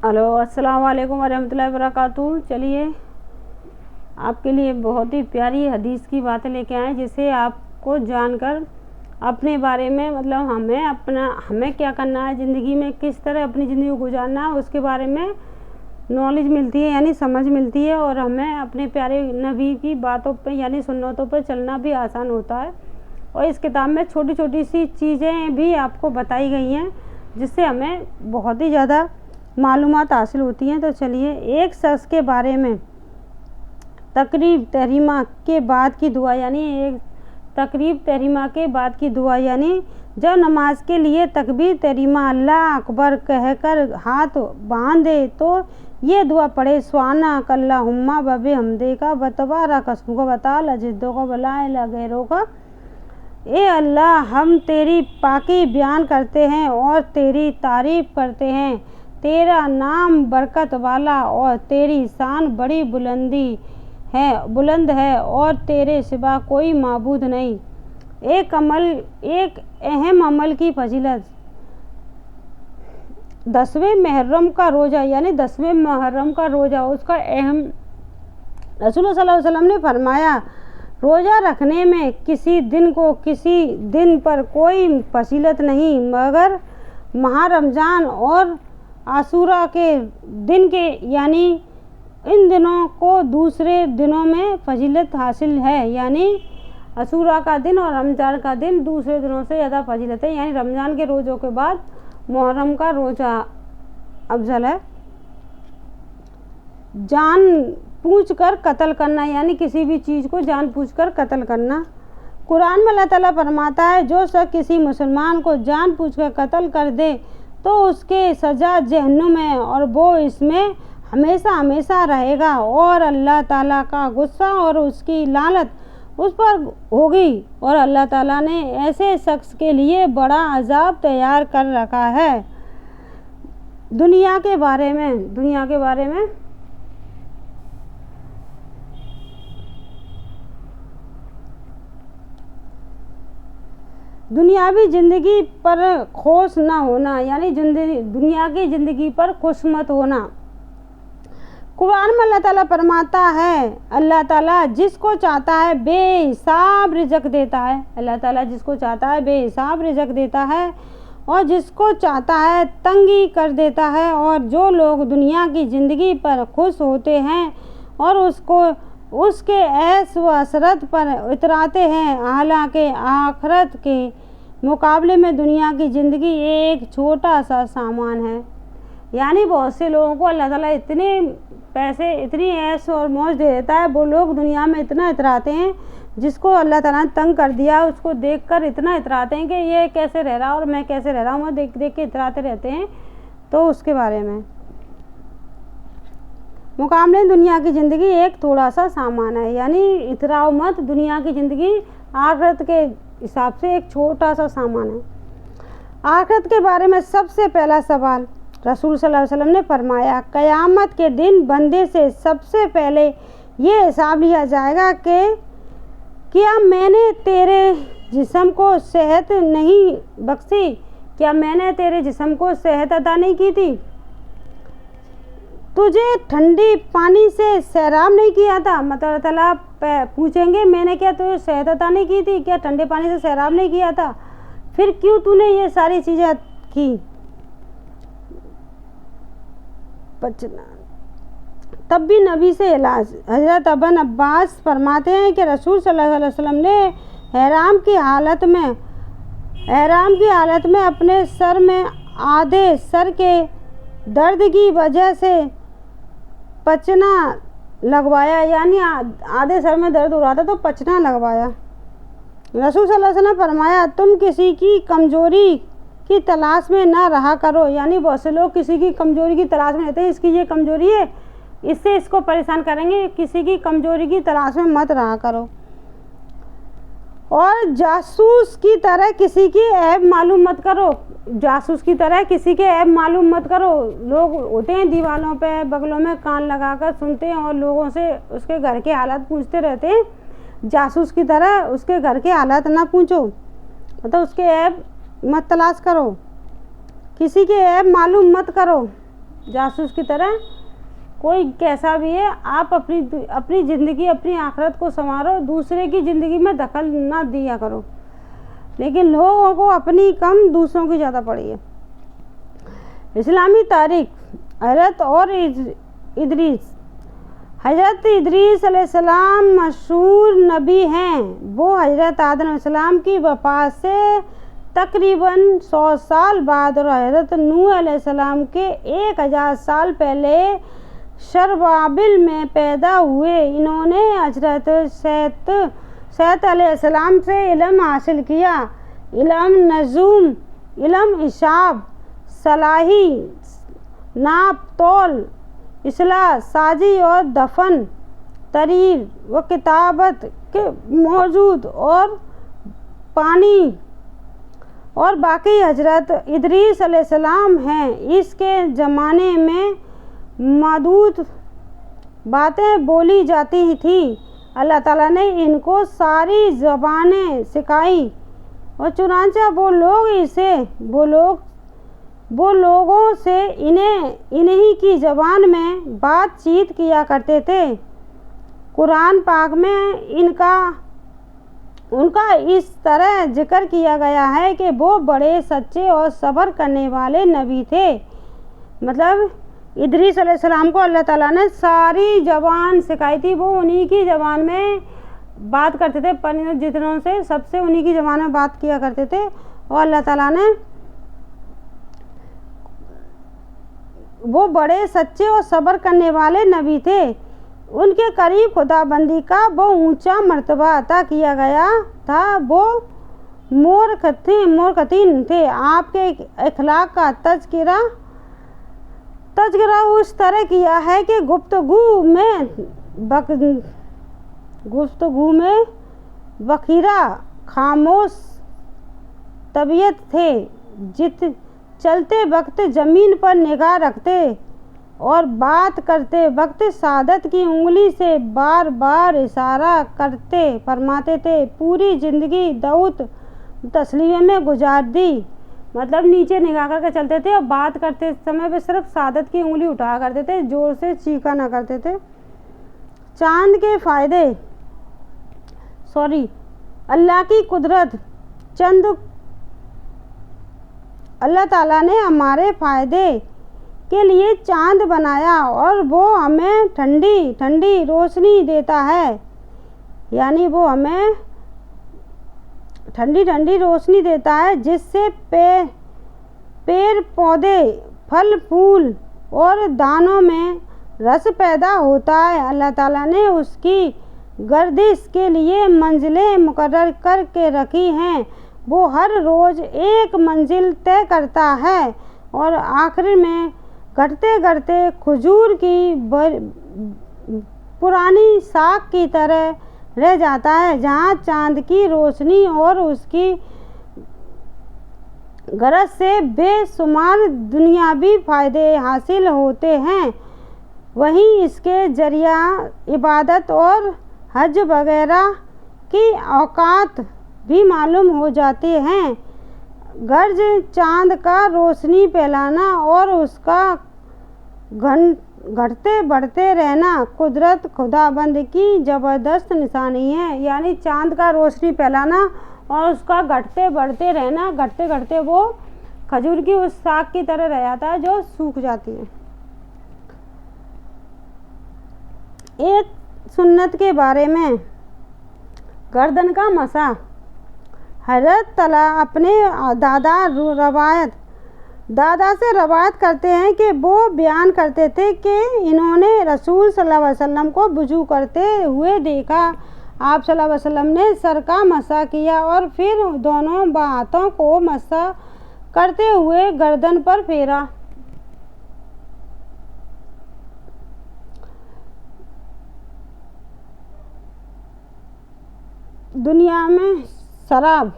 Hello, अस्सलाम वालेकुम वरहमतुल्लाहि वबरकातुहू। चलिए आपके लिए बहुत ही प्यारी हदीस की बातें लेके आए, जिसे आपको जानकर अपने बारे में मतलब हमें क्या करना है ज़िंदगी में, किस तरह अपनी ज़िंदगी को गुजारना है, उसके बारे में नॉलेज मिलती है यानी समझ मिलती है। और हमें अपने प्यारे नबी की बातों पर यानी सुन्नतों पर चलना भी आसान होता है। और इस किताब में छोटी छोटी सी चीज़ें भी आपको बताई गई हैं, जिससे हमें बहुत ही ज़्यादा मालूमात हासिल होती हैं। तो चलिए, एक शख्स के बारे में तकरीब तहरीमा के बाद की दुआ यानी जब नमाज के लिए तकबीर तहरीमा अल्लाह अकबर कहकर हाथ बांधे तो ये दुआ पढ़े, सुब्हानक अल्लाहुम्मा व बिहम्दिका व तबारक अस्मुका व तआला जद्दुका व ला इलाहा गैरुका। ए अल्लाह, हम तेरी पाकी बयान करते हैं और तेरी तारीफ़ करते हैं। तेरा नाम बरकत वाला और तेरी शान बड़ी बुलंद है और तेरे सिवा कोई माबूद नहीं। एक अहम अमल की फजीलत, 10वें मुहर्रम का रोज़ा उसका अहम। रसूल सल्लल्लाहु अलैहि वसल्लम ने फरमाया, रोज़ा रखने में किसी दिन पर कोई फजीलत नहीं मगर माह रमज़ान और आशूरा के दिन के यानी इन दिनों को दूसरे दिनों में फजीलत हासिल है। यानी आशूरा का दिन और रमज़ान का दिन दूसरे दिनों से ज़्यादा फजीलत है। यानी रमज़ान के रोज़ों के बाद मुहर्रम का रोज़ा अफजल है। जान पूछ कर कत्ल करना यानी किसी भी चीज़ को जान पूछ कर कत्ल करना। कुरान में अल्लाह ताला फरमाता है, जो शख्स किसी मुसलमान को जान पूछ कर कत्ल कर दे तो उसके सज़ा जहन्नुम है और वो इसमें हमेशा हमेशा रहेगा और अल्लाह ताला का गुस्सा और उसकी लानत उस पर होगी। और अल्लाह ताला ने ऐसे शख्स के लिए बड़ा अजाब तैयार कर रखा है। दुनिया के बारे में दुनियावी ज़िंदगी पर खुश ना होना यानी दुनिया की ज़िंदगी पर खुश मत होना। कुरान में अल्लाह ताला फरमाता है, अल्लाह ताला जिसको चाहता है बेहिसाब रिज़्क़ देता है। अल्लाह ताला जिसको चाहता है बेहिसाब रिज़्क़ देता है और जिसको चाहता है तंगी कर देता है। और जो लोग दुनिया की ज़िंदगी पर खुश होते हैं और उसके ऐश व असरत पर इतराते हैं, हालांकि आखिरत के मुकाबले में दुनिया की ज़िंदगी एक छोटा सा सामान है। यानी बहुत से लोगों को अल्लाह ताला इतने पैसे इतनी ऐश और मौज दे देता है, वो लोग दुनिया में इतना इतराते हैं, जिसको अल्लाह ताला ने तंग कर दिया उसको देखकर इतना इतराते हैं कि ये कैसे रह रहा और मैं कैसे रह रहा हूँ, मैं देख देख के इतराते रहते हैं। तो उसके बारे में मुकाबले दुनिया की ज़िंदगी एक थोड़ा सा सामान है। यानी इतराओ मत, दुनिया की ज़िंदगी आखिरत के हिसाब से एक छोटा सा सामान है। आखिरत के बारे में सबसे पहला सवाल रसूल सल्लल्लाहु अलैहि वसल्लम ने फरमाया, क़यामत के दिन बंदे से सबसे पहले ये हिसाब लिया जाएगा कि क्या मैंने तेरे जिस्म को सेहत नहीं बख्शी, क्या मैंने तेरे जिस्म को सेहत अता नहीं की थी, तुझे ठंडी पानी से सैराब नहीं किया था। मतलब अल्लाह ताला पूछेंगे, मैंने क्या तुझे सेहत अता नहीं की थी, क्या ठंडे पानी से सैराब नहीं किया था, फिर क्यों तूने ये सारी चीज़ें की। तब भी नबी से इलाज। हज़रत इब्न अब्बास फरमाते हैं कि रसूल सल्लल्लाहु अलैहि वसल्लम ने एहराम की हालत में अपने सर में आधे सर के दर्द की वजह से पचना लगवाया। यानी आधे सर में दर्द हो रहा था तो पचना लगवाया। रसूल सल्लल्लाहु अलैहि वसल्लम फरमाया, तुम किसी की कमज़ोरी की तलाश में ना रहा करो। यानी बहुत से लोग किसी की कमज़ोरी की तलाश में रहते हैं, इसकी ये कमज़ोरी है, इससे इसको परेशान करेंगे। किसी की कमज़ोरी की तलाश में मत रहा करो और जासूस की तरह किसी की ऐब मालूम मत करो। लोग होते हैं दीवारों पे बगलों में कान लगाकर सुनते हैं और लोगों से उसके घर के हालात पूछते रहते हैं। जासूस की तरह उसके घर के हालात ना पूछो, मतलब उसके ऐब मत तलाश करो, किसी के ऐब मालूम मत करो। जासूस की तरह। कोई कैसा भी है, आप अपनी ज़िंदगी, अपनी आखिरत को संवारो, दूसरे की ज़िंदगी में दखल ना दिया करो। लेकिन लोगों को अपनी कम, दूसरों की ज़्यादा पड़ी है। इस्लामी तारीख, हज़रत और इदरीस। हज़रत इदरीस अलैहिस्सलाम मशहूर नबी हैं। वो हज़रत आदम अलैहिस्सलाम की वफ़ात से तकरीबन 100 साल बाद और हज़रत नूह अलैहिस्सलाम के 1000 साल पहले शरबाबिल में पैदा हुए। इन्होंने हज़रत सैत अलैहिस्सलाम से इल्म हासिल किया। इल्म नजूम, इल्म हिसाब, सलाही, नाप तोल, इसलाह साजी और दफन तरीर व किताबत के मौजूद और पानी और बाकी हज़रत इदरीस अलैहिस्सलाम हैं। इसके ज़माने में मदूद बातें बोली जाती थी। अल्लाह ताला ने इनको सारी ज़बानें सिखाई और चुनांचे वो लोगों से इन्हीं की ज़बान में बातचीत किया करते थे। कुरान पाक में उनका इस तरह जिक्र किया गया है कि वो बड़े सच्चे और सब्र करने वाले नबी थे। मतलब इदरीस अलैहिस्सलाम को अल्लाह ताला ने सारी ज़बान सिखाई थी। वो उन्हीं की ज़बान में बात करते थे, जितनों से सबसे उन्हीं की ज़बान में बात किया करते थे। और अल्लाह ताला ने वो बड़े सच्चे और सब्र करने वाले नबी थे। उनके करीब खुदाबंदी का वो ऊंचा मर्तबा अता किया गया था। वो मोरखतीन थे। आपके अखलाक का तज़किरा उस तरह किया है कि गुफ्तगू में बखीरा खामोश तबीयत थे। चलते वक्त ज़मीन पर निगाह रखते और बात करते वक्त सादत की उंगली से बार बार इशारा फरमाते थे। पूरी ज़िंदगी दऊत तस्लीम में गुजार दी। मतलब नीचे निगाह करके चलते थे और बात करते समय पे सिर्फ सादत की उंगली उठाया करते थे, जोर से चीखा ना करते थे। चांद के फ़ायदे, अल्लाह की कुदरत। अल्लाह ताला ने हमारे फ़ायदे के लिए चांद बनाया और वो हमें ठंडी ठंडी रोशनी देता है। यानी वो हमें ठंडी ठंडी रोशनी देता है, जिससे पेड़ पौधे, फल फूल और दानों में रस पैदा होता है। अल्लाह ताला ने उसकी गर्दिश के लिए मंजिलें मुकर्रर करके रखी हैं। वो हर रोज़ एक मंजिल तय करता है और आखिर में घटते घटते खजूर की पुरानी साख की तरह रह जाता है। जहाँ चांद की रोशनी और उसकी गरज से बेशुमार दुनियावी फ़ायदे हासिल होते हैं, वहीं इसके ज़रिया इबादत और हज वगैरह की औकात भी मालूम हो जाते हैं। गर्ज चांद का रोशनी फैलाना और उसका घटते बढ़ते रहना कुदरत खुदाबंद की ज़बरदस्त निशानी है। यानी चांद का रोशनी फैलाना और उसका घटते बढ़ते रहना, घटते घटते वो खजूर की उस साख की तरह रह जाता है जो सूख जाती है। एक सुन्नत के बारे में, गर्दन का मसा। हज़रत तला अपने दादा से रवायत करते हैं कि वो बयान करते थे कि इन्होंने रसूल सल्लल्लाहु अलैहि वसल्लम को वुज़ू करते हुए देखा। आप सल्लल्लाहु अलैहि वसल्लम ने सर का मसा किया और फिर दोनों हाथों को मसा करते हुए गर्दन पर फेरा। दुनिया में शराब।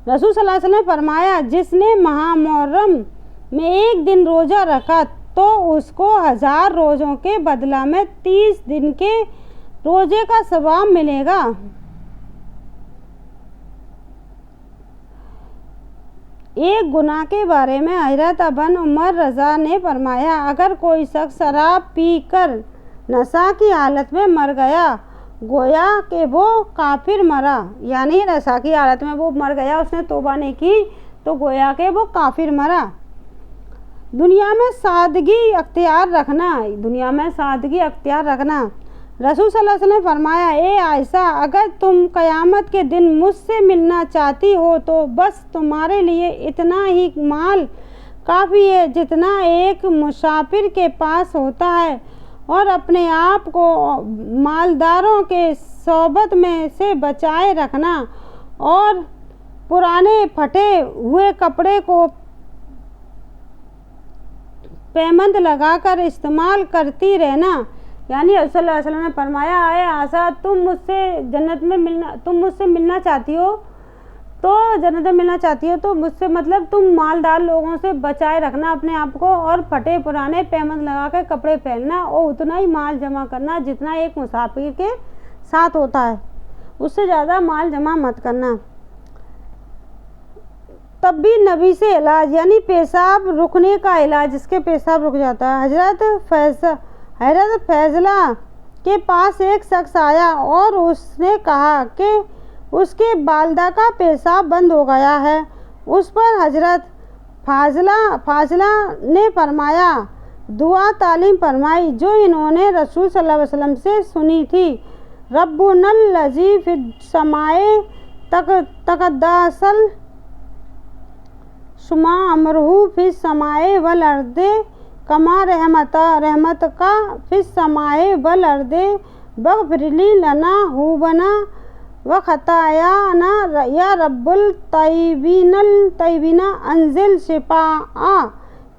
रसूल सल्लल्लाहु अलैहि वसल्लम ने फरमाया, जिसने महामुहर्रम में एक दिन रोज़ा रखा तो उसको 1000 रोज़ों के बदला में 30 दिन के रोज़े का सवाब मिलेगा। ایک گناہ کے بارے میں حضرت ابن عمر رضا نے فرمایا، اگر کوئی شخص شراب پی کر نشہ کی حالت میں مر گیا گویا کہ وہ کافر مرا، یعنی نشہ کی حالت میں وہ مر گیا، اس نے توبہ نہیں کی تو گویا کہ وہ کافر مرا۔ دنیا میں سادگی اختیار رکھنا۔ رسول صلی اللہ علیہ وسلم نے فرمایا، اے عائشہ، اگر تم قیامت کے دن مجھ سے ملنا چاہتی ہو تو بس تمہارے لیے اتنا ہی مال کافی ہے جتنا ایک مسافر کے پاس ہوتا ہے، اور اپنے آپ کو مالداروں کے صحبت میں سے بچائے رکھنا، اور پرانے پھٹے ہوئے کپڑے کو پیمند لگا کر استعمال کرتی رہنا۔ یعنی صلی اللہ علیہ وسلم نے فرمایا، اے عائشہ، تم مجھ سے ملنا چاہتی ہو تو جنت میں ملنا چاہتی ہو تو مجھ سے مطلب تم مالدار لوگوں سے بچائے رکھنا اپنے آپ کو، اور پھٹے پرانے پیمند لگا کر کپڑے پہننا، اور اتنا ہی مال جمع کرنا جتنا ایک مسافر کے ساتھ ہوتا ہے، اس سے زیادہ مال جمع مت کرنا۔ تب بھی نبی سے علاج، یعنی پیشاب رکنے کا علاج، جس کے پیشاب رک جاتا ہے۔ حضرت فیضلہ کے پاس ایک شخص آیا اور اس نے کہا کہ اس کے والدہ کا پیشاب بند ہو گیا ہے۔ اس پر حضرت فاضلہ نے فرمایا، دعا تعلیم فرمائی جو انہوں نے رسول صلی اللہ علیہ وسلم سے سنی تھی، ربنا الذی فی السماء تقدس شما امرہ فی السماء والارض کما رحمتک فی السماء والارض واغفر لنا ذنوبنا وخطایانا یا رب الطیبین انزل شفاء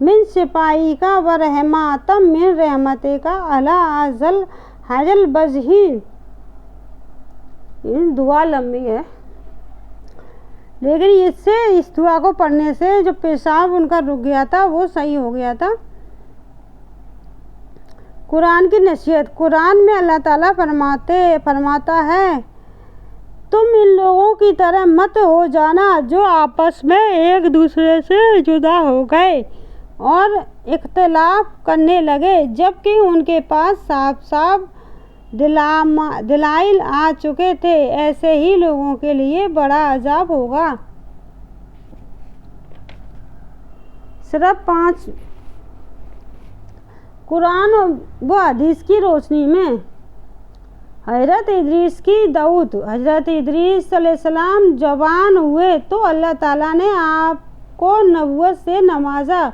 من شفائک ورحمۃ من رحمتک علی ذل بجہین۔ دعا لمبی ہے لیکن اس دعا کو پڑھنے سے جو پیشاب ان کا رک گیا تھا وہ صحیح ہو گیا تھا۔ قرآن کی نصیحت۔ قرآن میں اللہ تعالیٰ فرماتا ہے، تم ان لوگوں کی طرح مت ہو جانا جو آپس میں ایک دوسرے سے جدا ہو گئے اور اختلاف کرنے لگے جبکہ ان کے پاس صاف دلائل آ چکے تھے، ایسے ہی لوگوں کے لیے بڑا عذاب ہوگا۔ صرف 5 قرآن و حدیث کی روشنی میں حضرت ادریس کی دعوت۔ حضرت ادریس صلی اللہ علیہ وسلم جوان ہوئے تو اللہ تعالیٰ نے آپ کو نبوت سے نوازا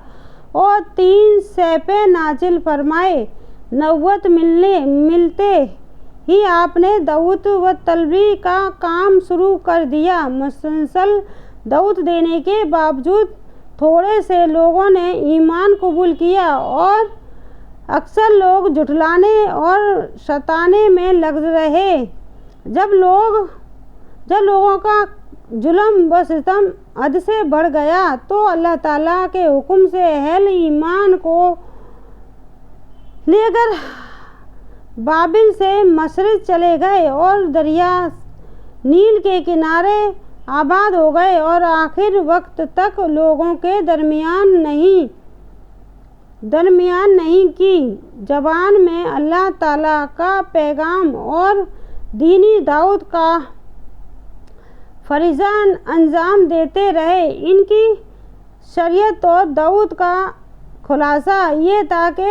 اور 3 سیفیں نازل فرمائے۔ نبوت ملتے ہی آپ نے دعوت و تبلیغ کا کام شروع کر دیا۔ مسلسل دعوت دینے کے باوجود تھوڑے سے لوگوں نے ایمان قبول کیا اور اکثر لوگ جھٹلانے اور ستانے میں لگ رہے۔ جب لوگوں کا ظلم و ستم حد سے بڑھ گیا تو اللہ تعالیٰ کے حکم سے اہل ایمان کو لے کر بابل سے مشرق چلے گئے اور دریا نیل کے کنارے آباد ہو گئے، اور آخر وقت تک لوگوں کے درمیان نہیں کی زبان میں اللہ تعالیٰ کا پیغام اور دینی دعوت کا فریضہ انجام دیتے رہے۔ ان کی شریعت اور دعوت کا خلاصہ یہ تھا کہ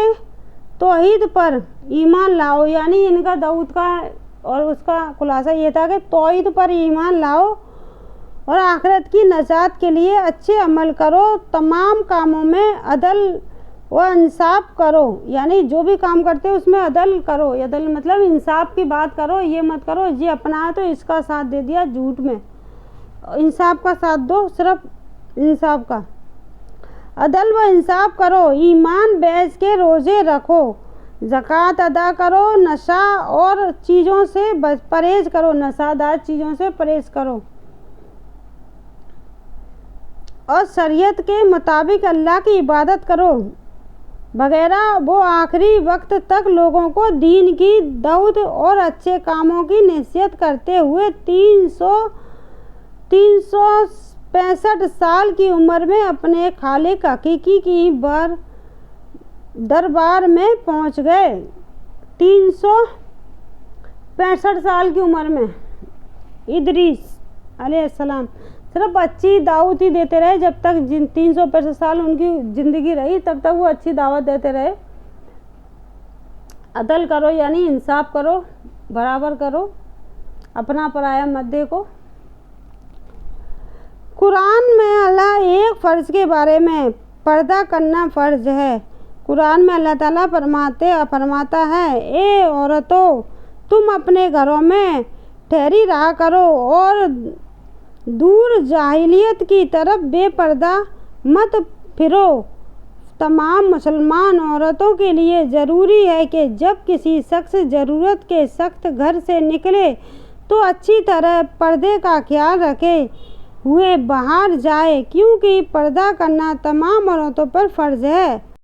توحید پر ایمان لاؤ، یعنی ان کا دعوت کا اور اس کا خلاصہ یہ تھا کہ توحید پر ایمان لاؤ اور آخرت کی نجات کے لیے اچھے عمل کرو، تمام کاموں میں عدل و انصاف کرو، یعنی جو بھی کام کرتے اس میں عدل کرو، عدل مطلب انصاف کی بات کرو، یہ مت کرو یہ اپنا تو اس کا ساتھ دے دیا جھوٹ میں، انصاف کا ساتھ دو، صرف انصاف کا عدل و انصاف کرو، ایمان بیچ کے روزے رکھو، زکوٰۃ ادا کرو، نشہ اور چیزوں سے پرہیز کرو، نشہ دار چیزوں سے پرہیز کرو اور شریعت کے مطابق اللہ کی عبادت کرو وغیرہ۔ وہ آخری وقت تک لوگوں کو دین کی دعوت اور اچھے کاموں کی نصیحت کرتے ہوئے 365 65 साल की उम्र में अपने खालिक हकीकी की दरबार में पहुंच गए। 365 साल की उम्र में इदरीस अलैहिस्सलाम सिर्फ अच्छी दावत ही देते रहे। जब तक 365 साल उनकी ज़िंदगी रही तब तक वो अच्छी दावत देते रहे। अदल करो यानी इंसाफ करो, बराबर करो, अपना पराया मत देखो। कुरान में अल्लाह एक फ़र्ज़ के बारे में पर्दा करना फ़र्ज़ है। कुरान में अल्लाह ताला फरमाता है, ए औरतों, तुम अपने घरों में ठहरी रहा करो और दूर जाहिलियत की तरफ बेपर्दा मत फिरो। तमाम मुसलमान औरतों के लिए ज़रूरी है कि जब किसी शख्स ज़रूरत के सख्त घर से निकले तो अच्छी तरह पर्दे का ख्याल रखे हुए बाहर जाए, क्योंकि पर्दा करना तमाम औरतों पर फ़र्ज़ है।